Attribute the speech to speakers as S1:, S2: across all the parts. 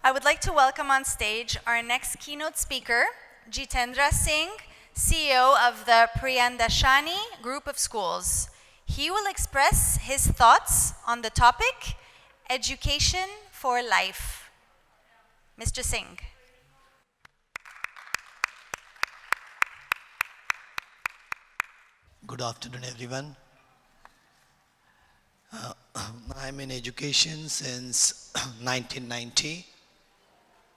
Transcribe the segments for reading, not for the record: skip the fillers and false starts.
S1: I would like to welcome on stage our next keynote speaker, Jitendra Singh, CEO of the Priyandashani Group of Schools. He will express his thoughts on the topic, Education for Life. Mr. Singh.
S2: Good afternoon, everyone. I'm in education since 1990.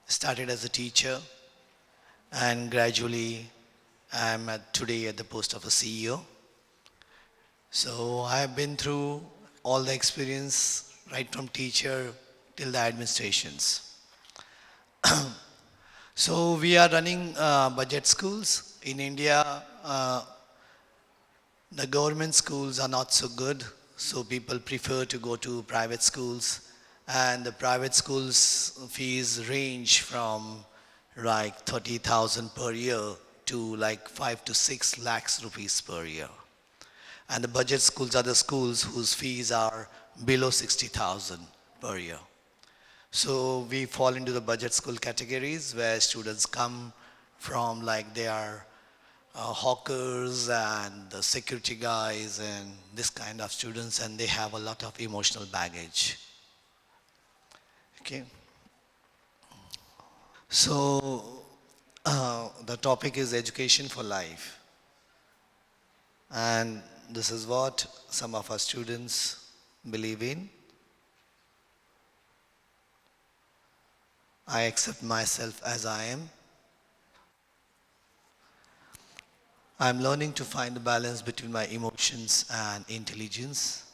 S2: Started as a teacher and gradually I'm today at the post of a CEO. So I've been through all the experience right from teacher till the administrations. So we are running budget schools. In India, the government schools are not so good, so people prefer to go to private schools. And the private schools fees range from like 30,000 per year to like 5 to 6 lakhs rupees per year. And the budget schools are the schools whose fees are below 60,000 per year. So we fall into the budget school categories where students come from like they are hawkers and the security guys and this kind of students, and they have a lot of emotional baggage. Okay. So the topic is education for life. And this is what some of our students believe in. I accept myself as I am. I'm learning to find the balance between my emotions and intelligence.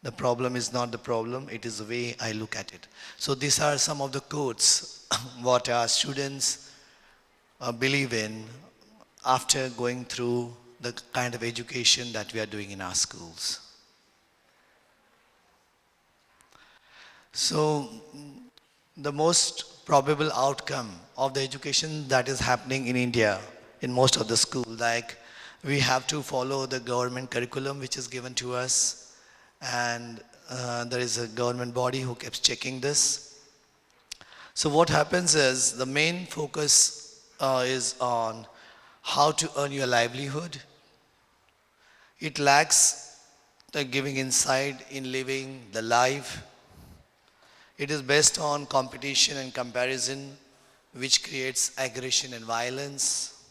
S2: The problem is not the problem, it is the way I look at it. So these are some of the quotes what our students believe in after going through the kind of education that we are doing in our schools. So the most probable outcome of the education that is happening in India in most of the schools, like we have to follow the government curriculum which is given to us, and there is a government body who keeps checking this. So what happens is the main focus is on how to earn your livelihood. It lacks the giving insight in living the life. It is based on competition and comparison, which creates aggression and violence.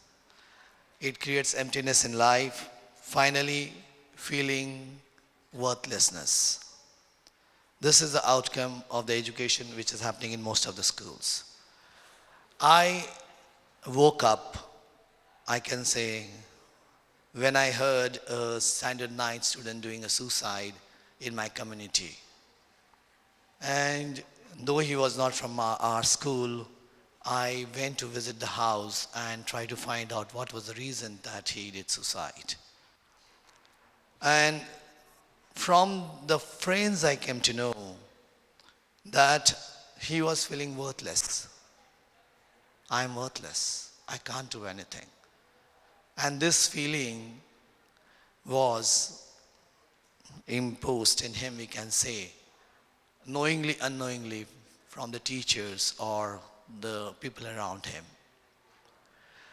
S2: It creates emptiness in life. Finally, feeling worthlessness. This is the outcome of the education which is happening in most of the schools. I woke up, I can say, when I heard a standard 9 student doing a suicide in my community. And though he was not from our school, I went to visit the house and try to find out what was the reason that he did suicide. And from the friends I came to know that he was feeling worthless. I'm worthless. I can't do anything. And this feeling was imposed in him, we can say, knowingly, unknowingly, from the teachers or the people around him.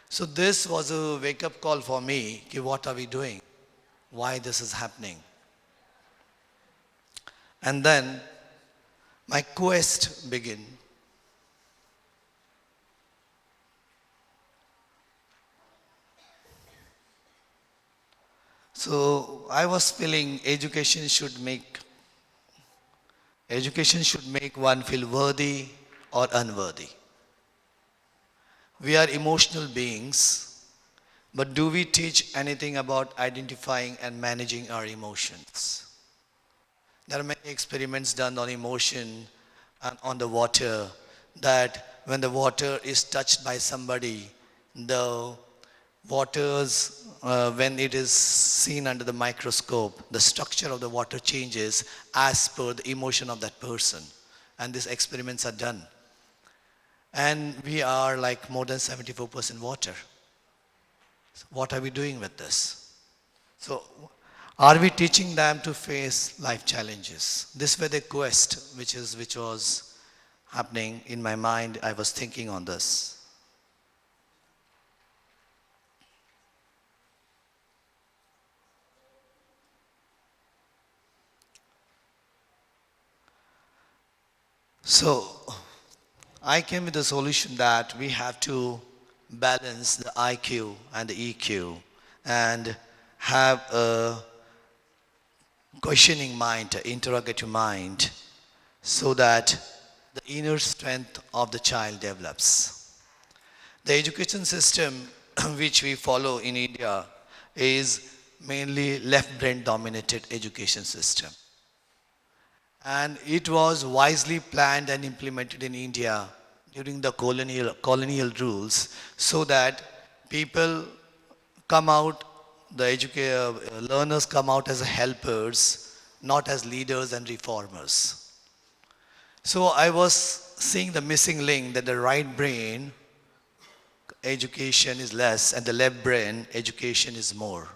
S2: So this was a wake-up call for me. Okay, what are we doing? Why this is happening? And then my quest began. So I was feeling education should make one feel worthy or unworthy. We are emotional beings, but do we teach anything about identifying and managing our emotions? There are many experiments done on emotion and on the water, that when the water is touched by somebody, the waters, when it is seen under the microscope, the structure of the water changes as per the emotion of that person. And these experiments are done. And we are like more than 74% water. So what are we doing with this? So are we teaching them to face life challenges? This was the quest which was happening in my mind, I was thinking on this. So I came with a solution that we have to balance the IQ and the EQ and have a questioning mind, an interrogative mind, so that the inner strength of the child develops. The education system which we follow in India is mainly left brain dominated education system. And it was wisely planned and implemented in India during the colonial rules so that people come out, learners come out as helpers, not as leaders and reformers. So I was seeing the missing link that the right brain education is less and the left brain education is more.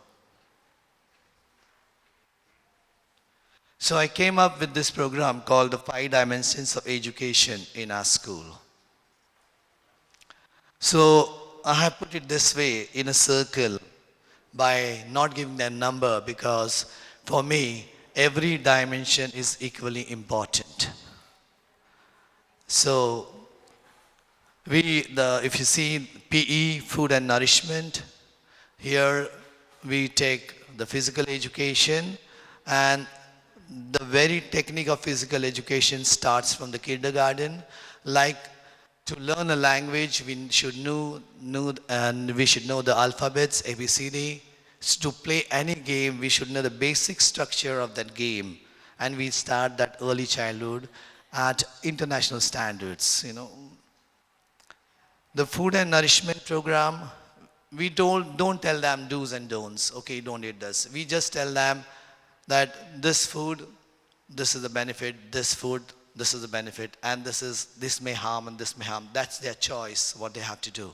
S2: So I came up with this program called the 5 Dimensions of Education in our school. So I have put it this way in a circle by not giving them number because for me every dimension is equally important. So if you see PE, food and nourishment, here we take the physical education, and the very technique of physical education starts from the kindergarten. Like to learn a language, we should know the alphabets, ABCD. To play any game, we should know the basic structure of that game, and we start that early childhood at international standards. The food and nourishment program, we don't tell them do's and don'ts. Okay, don't eat this. We just tell them that this food, this is the benefit, this food, this is the benefit, and this may harm and this may harm. That's their choice, what they have to do.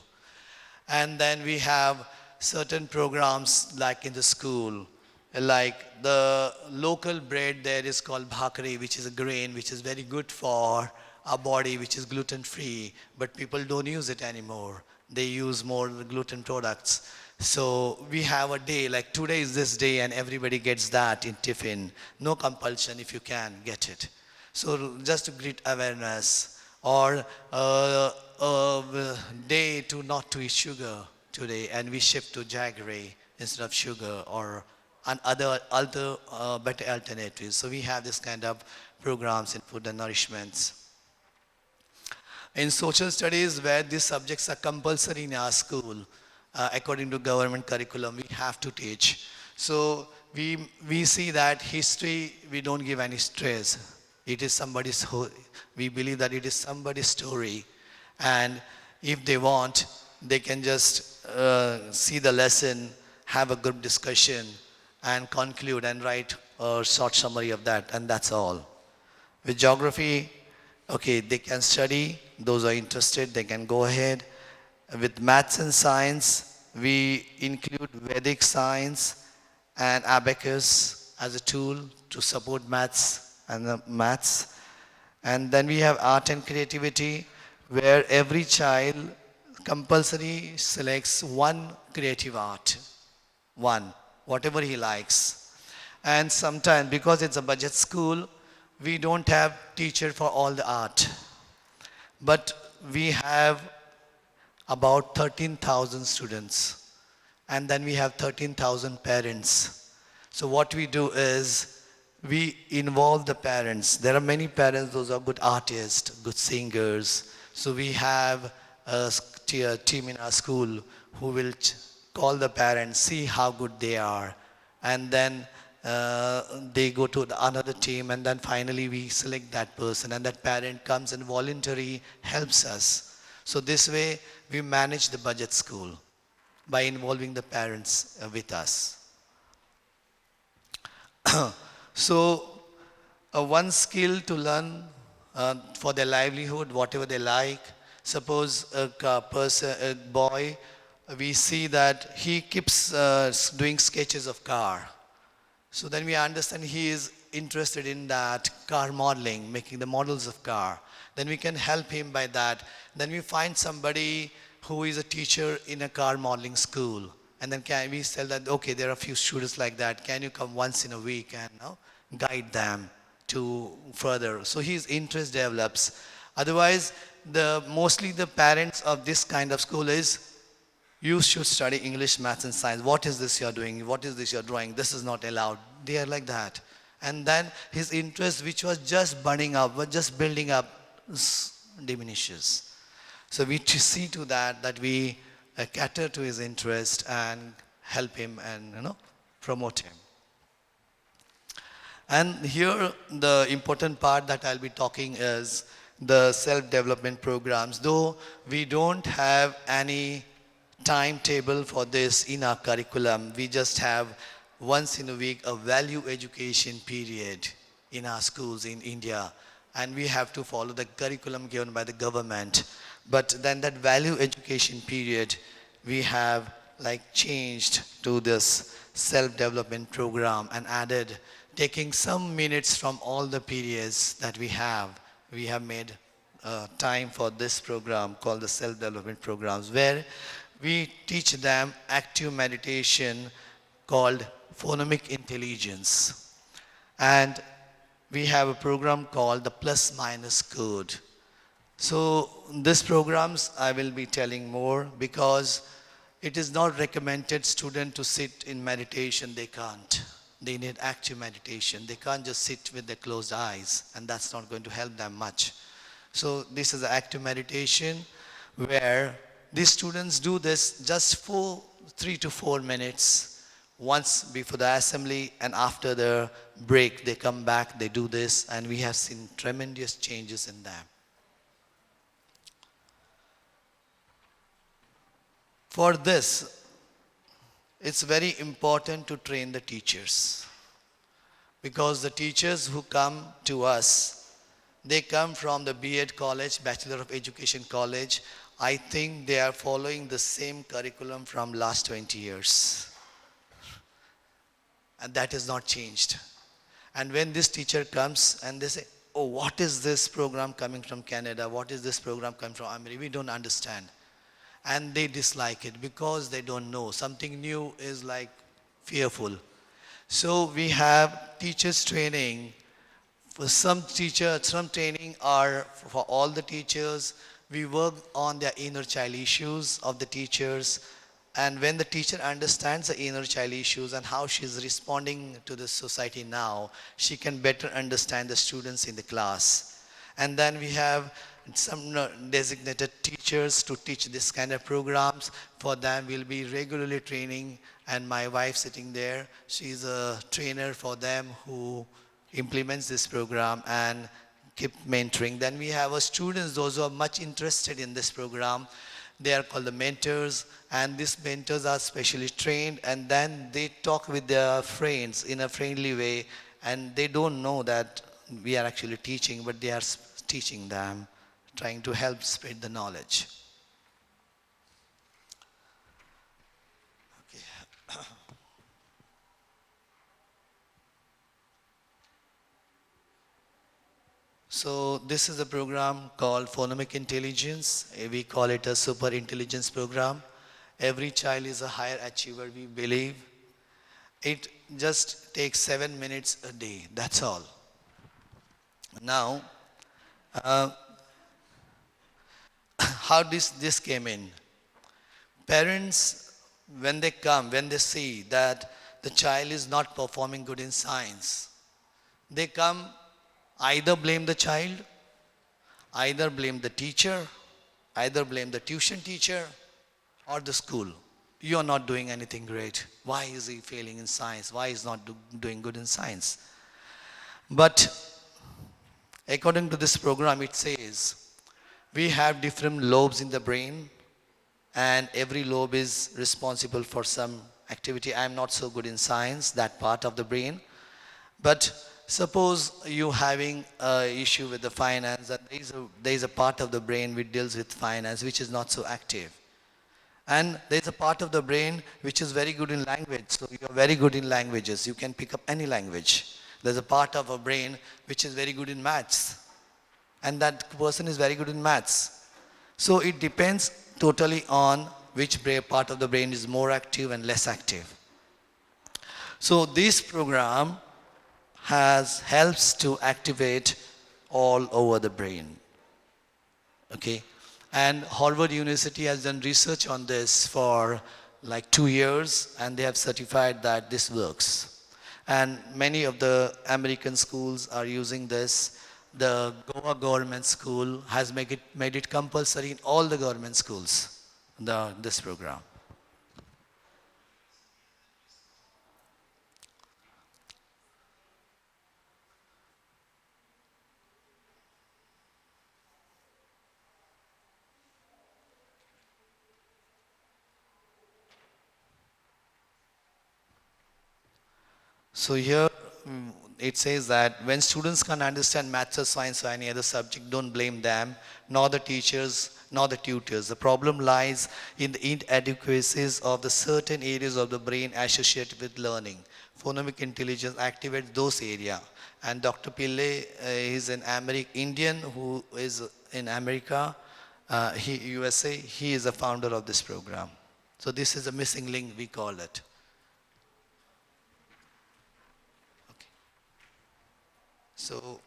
S2: And then we have certain programs like in the school, like the local bread there is called bhakri, which is a grain which is very good for our body, which is gluten free, but people don't use it anymore. They use more gluten products. So we have a day, like today is this day and everybody gets that in tiffin. No compulsion, if you can, get it. So just to create awareness, or a day to not to eat sugar today, and we shift to jaggery instead of sugar, or other better alternatives. So we have this kind of programs in food and nourishments. In social studies, where these subjects are compulsory in our school, according to government curriculum, we have to teach. So we see that history, we don't give any stress. It is we believe that it is somebody's story. And if they want, they can just see the lesson, have a group discussion, and conclude and write a short summary of that, and that's all. With geography, okay, they can study. Those are interested, they can go ahead. With maths and science, we include Vedic science and abacus as a tool to support maths and maths. And then we have art and creativity, where every child compulsory selects one creative art, whatever he likes. And sometimes, because it's a budget school, we don't have teacher for all the art. But we have about 13,000 students, and then we have 13,000 parents. So what we do is we involve the parents. There are many parents, those are good artists, good singers. So we have a team in our school who will call the parents, see how good they are, and then they go to another team, and then finally we select that person, and that parent comes and voluntarily helps us. So this way we manage the budget school by involving the parents with us. So one skill to learn for their livelihood, whatever they like. Suppose a boy, we see that he keeps doing sketches of car. So then we understand he is interested in that car modeling, making the models of car, then we can help him by that. Then we find somebody who is a teacher in a car modeling school. And then can we tell that, okay, there are a few students like that. Can you come once in a week and guide them to further? So his interest develops. Otherwise, mostly the parents of this kind of school is, you should study English, maths and science. What is this you're doing? What is this you're drawing? This is not allowed. They are like that. And then his interest, which was just burning up, was just building up, diminishes. So we see to that we cater to his interest and help him and promote him. And here the important part that I'll be talking is the self-development programs. Though we don't have any timetable for this in our curriculum, we just have once in a week a value education period in our schools in India, and we have to follow the curriculum given by the government. But then that value education period we have changed to this self-development program and added, taking some minutes from all the periods that we have made time for this program called the self-development programs, where we teach them active meditation called phonemic intelligence. And we have a program called the plus minus code. So these programs I will be telling more, because it is not recommended student to sit in meditation. They can't. They need active meditation. They can't just sit with their closed eyes, and that's not going to help them much. So this is active meditation where these students do this just for 3 to 4 minutes, once before the assembly, and after the break they come back, they do this, and we have seen tremendous changes in them. For this, it's very important to train the teachers, because the teachers who come to us, they come from the B.Ed college, Bachelor of Education college. I think they are following the same curriculum from last 20 years. And that has not changed. And when this teacher comes and they say, oh, what is this program coming from Canada? What is this program coming from America? We don't understand. And they dislike it because they don't know. Something new is fearful. So we have teachers training. For some training are for all the teachers. We work on their inner child issues of the teachers. And when the teacher understands the inner child issues and how she's responding to the society now, she can better understand the students in the class. And then we have some designated teachers to teach this kind of programs. For them, we'll be regularly training, and my wife sitting there, she's a trainer for them who implements this program and keep mentoring. Then we have students, those who are much interested in this program. They are called the mentors, and these mentors are specially trained, and then they talk with their friends in a friendly way, and they don't know that we are actually teaching, but they are teaching them, trying to help spread the knowledge. Okay. So this is a program called Phonemic Intelligence. We call it a super intelligence program. Every child is a higher achiever, we believe. It just takes 7 minutes a day, that's all. Now, how this came in? Parents, when they see that the child is not performing good in science, they come, either blame the child, either blame the teacher, either blame the tuition teacher or the school. You are not doing anything great. Why is he failing in science? Why is he not doing good in science? But according to this program, it says we have different lobes in the brain, and every lobe is responsible for some activity. I am not so good in science, that part of the brain. But suppose you having an issue with the finance, that there is a part of the brain which deals with finance, which is not so active. And there is a part of the brain which is very good in language. So you are very good in languages. You can pick up any language. There's a part of our brain which is very good in maths, and that person is very good in maths. So it depends totally on which part of the brain is more active and less active. So this program helps to activate all over the brain. Okay, and Harvard University has done research on this for like 2 years, and they have certified that this works. And many of the American schools are using this. The Goa government school has made it compulsory in all the government schools, this program. So here it says that when students can't understand maths or science or any other subject, don't blame them, nor the teachers, nor the tutors. The problem lies in the inadequacies of the certain areas of the brain associated with learning. Phonemic intelligence activates those areas. And Dr. Pillai is an Indian who is in America, USA. He is a founder of this program. So this is a missing link, we call it. So,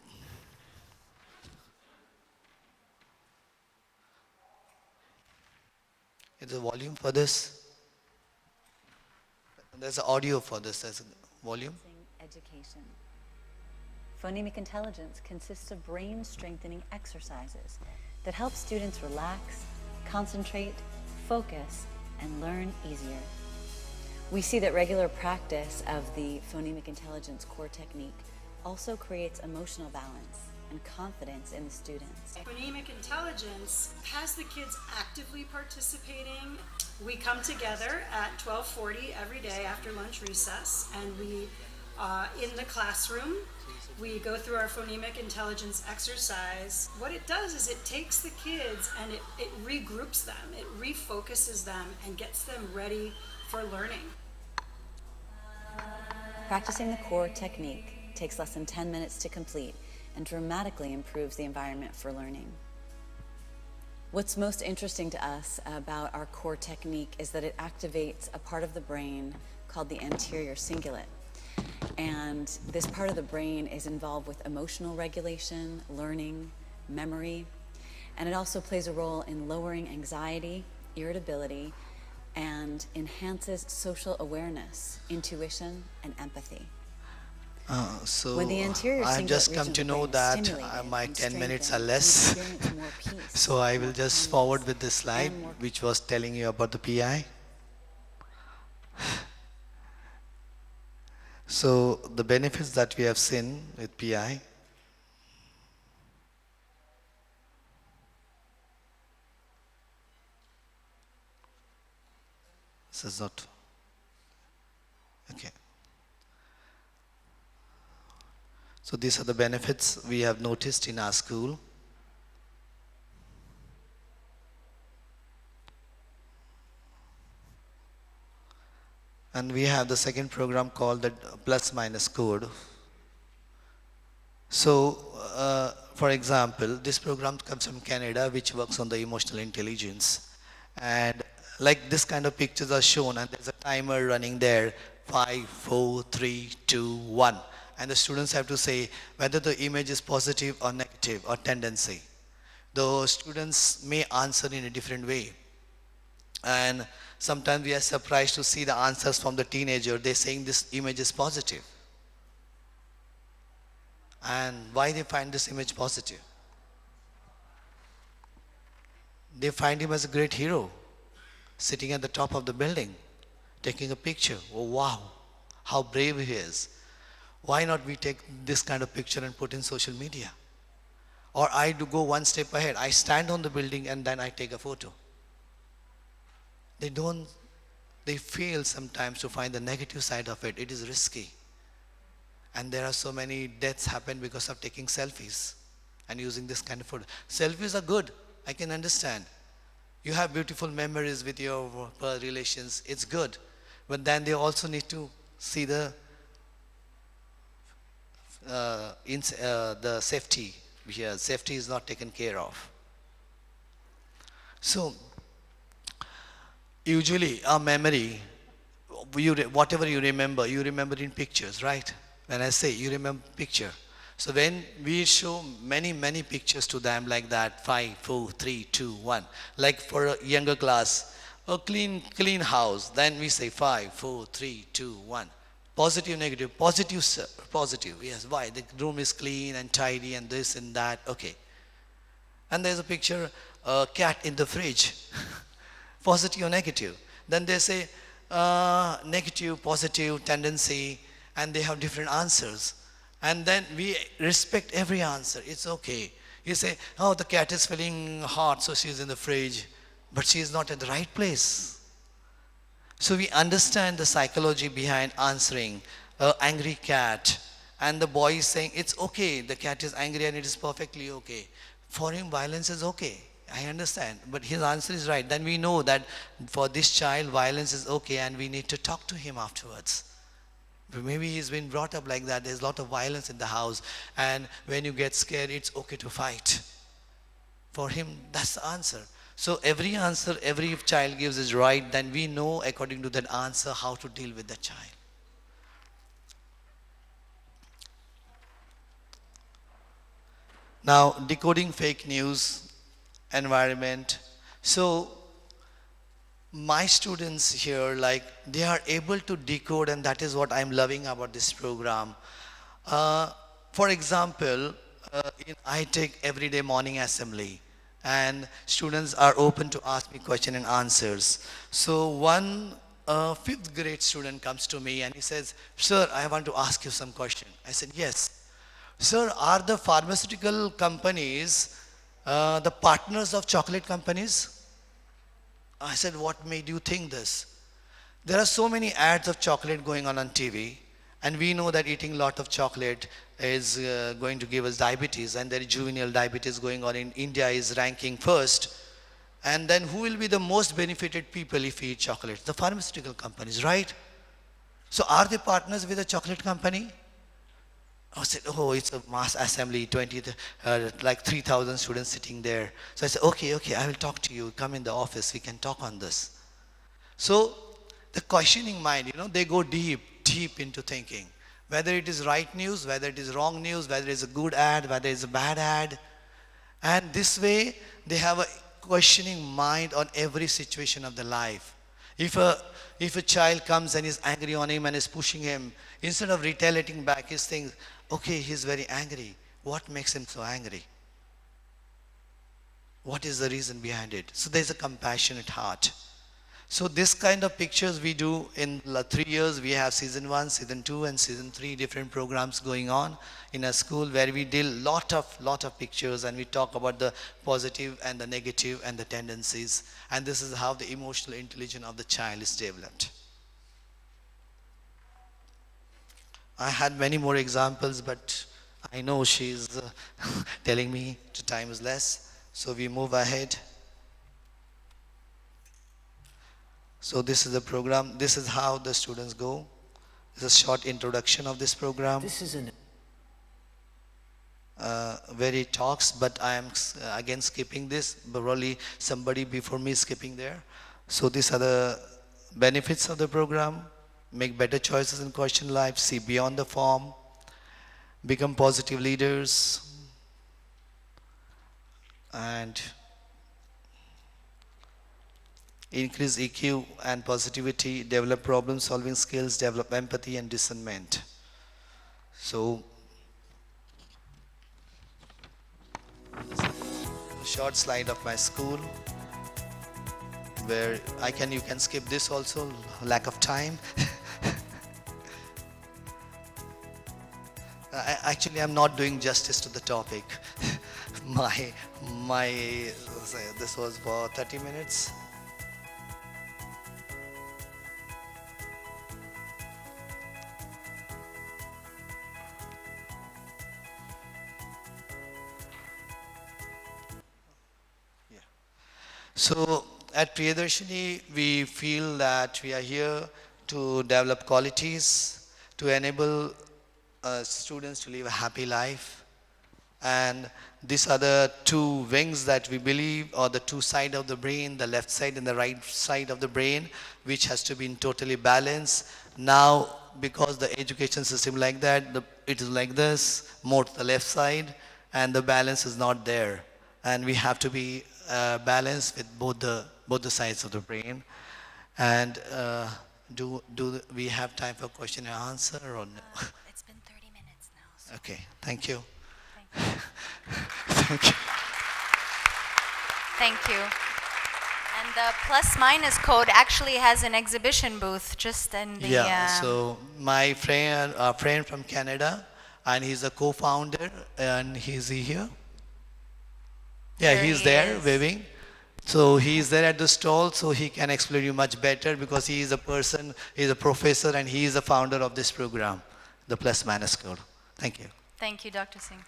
S2: is the volume for this? There's an audio for this. There's a volume.
S3: Education. Phonemic intelligence consists of brain strengthening exercises that help students relax, concentrate, focus, and learn easier. We see that regular practice of the phonemic intelligence core technique also creates emotional balance and confidence in the students.
S4: Phonemic intelligence has the kids actively participating. We come together at 12:40 every day after lunch recess, and we, in the classroom, we go through our phonemic intelligence exercise. What it does is it takes the kids and it regroups them, it refocuses them, and gets them ready for learning.
S3: Practicing the core technique takes less than 10 minutes to complete and dramatically improves the environment for learning. What's most interesting to us about our core technique is that it activates a part of the brain called the anterior cingulate. And this part of the brain is involved with emotional regulation, learning, memory, and it also plays a role in lowering anxiety, irritability, and enhances social awareness, intuition, and empathy.
S2: So
S3: When the anterior
S2: I've
S3: cingulate
S2: just come
S3: region
S2: to
S3: of the
S2: know
S3: brain is
S2: that
S3: stimulated
S2: my
S3: and
S2: 10 minutes are
S3: strengthened,
S2: less.
S3: we experience more peace,
S2: So I will
S3: more
S2: just
S3: calmness,
S2: forward with this slide,
S3: and more
S2: which was telling you about the PI. So the benefits that we have seen with PI. This is not okay. So these are the benefits we have noticed in our school. And we have the second program called the plus minus code. So, for example, this program comes from Canada, which works on the emotional intelligence. And like this kind of pictures are shown, and there's a timer running there, 5, 4, 3, 2, 1. And the students have to say whether the image is positive or negative or tendency. The students may answer in a different way. And sometimes we are surprised to see the answers from the teenager. They're saying this image is positive. And why they find this image positive? They find him as a great hero, sitting at the top of the building, taking a picture. Oh wow, how brave he is. Why not we take this kind of picture and put in social media? Or I do go one step ahead. I stand on the building and then I take a photo. They fail sometimes to find the negative side of it. It is risky. And there are so many deaths happen because of taking selfies and using this kind of photo. Selfies are good, I can understand. You have beautiful memories with your relations, it's good. But then they also need to see the the safety here. Safety is not taken care of. So usually our memory, whatever you remember in pictures, right? When I say you remember picture. So when we show many pictures to them like that, 5, 4, 3, 2, 1. Like for a younger class, a clean house. Then we say 5, 4, 3, 2, 1. Positive, negative, positive, sir, positive. Yes, why? The room is clean and tidy and this and that. Okay. And there's a picture, a cat in the fridge. Positive or negative. Then they say negative, positive, tendency, and they have different answers. And then we respect every answer. It's okay. You say, oh, the cat is feeling hot, so she's in the fridge, but she is not at the right place. So we understand the psychology behind answering an angry cat, and the boy is saying, it's okay, the cat is angry and it is perfectly okay. For him, violence is okay. I understand, but his answer is right. Then we know that for this child, violence is okay, and we need to talk to him afterwards. Maybe he's been brought up like that. There's a lot of violence in the house, and when you get scared, it's okay to fight. For him, that's the answer. So every answer every child gives is right. Then we know according to that answer how to deal with the child. Now, decoding fake news, environment. So my students here, like, they are able to decode, and that is what I'm loving about this program. For example, I take everyday morning assembly, and students are open to ask me question and answers. So one 5th grade student comes to me and he says, sir, I want to ask you some question. I said, yes. Sir, are the pharmaceutical companies the partners of chocolate companies? I said, what made you think this? There are so many ads of chocolate going on TV, and we know that eating a lot of chocolate is going to give us diabetes, and there is juvenile diabetes going on in India is ranking first. And then who will be the most benefited people if we eat chocolate? The pharmaceutical companies, right? So are they partners with a chocolate company? I said, oh, it's a mass assembly, like 3,000 students sitting there. So I said, okay, I will talk to you. Come in the office, we can talk on this. So the questioning mind, they go deep into thinking. Whether it is right news, whether it is wrong news, whether it's a good ad, whether it's a bad ad. And this way, they have a questioning mind on every situation of their life. If a child comes and is angry on him and is pushing him, instead of retaliating back, he's thinking, okay, he's very angry. What makes him so angry? What is the reason behind it? So there's a compassionate heart. So this kind of pictures we do in 3 years. We have season 1, season 2, and season 3 different programs going on in a school where we deal lot of pictures, and we talk about the positive and the negative and the tendencies. And this is how the emotional intelligence of the child is developed. I had many more examples, but I know she's telling me the time is less. So we move ahead. So this is the program. This is how the students go. This is a short introduction of this program.
S5: This is
S2: Where it talks, but I am again skipping this. Probably somebody before me is skipping there. So these are the benefits of the program. Make better choices in question life, see beyond the form, become positive leaders, and increase EQ and positivity, develop problem solving skills, develop empathy and discernment. So, a short slide of my school, where you can skip this also, lack of time. Actually, I'm not doing justice to the topic. This was for 30 minutes. So at Priyadarshini, we feel that we are here to develop qualities, to enable students to live a happy life. And these are the two wings that we believe, or the two sides of the brain, the left side and the right side of the brain, which has to be in totally balanced. Now, because the education system like that, it is like this, more to the left side, and the balance is not there. And we have to be balanced with both the sides of the brain. And do we have time for question and answer or no?
S1: It's been 30 minutes now. So
S2: Okay, thank you.
S1: thank you.
S2: Thank you.
S1: Thank you. And the plus minus code actually has an exhibition booth just in the.
S2: Yeah, so my friend, a friend from Canada, and he's a co-founder, and he's here. Yeah,
S1: There
S2: he's
S1: he
S2: there
S1: is.
S2: waving. So he's there at the stall, so he can explain you much better because he is a person, he's a professor, and he is the founder of this program, the Plus Minus Code. Thank you.
S1: Thank you, Dr. Singh.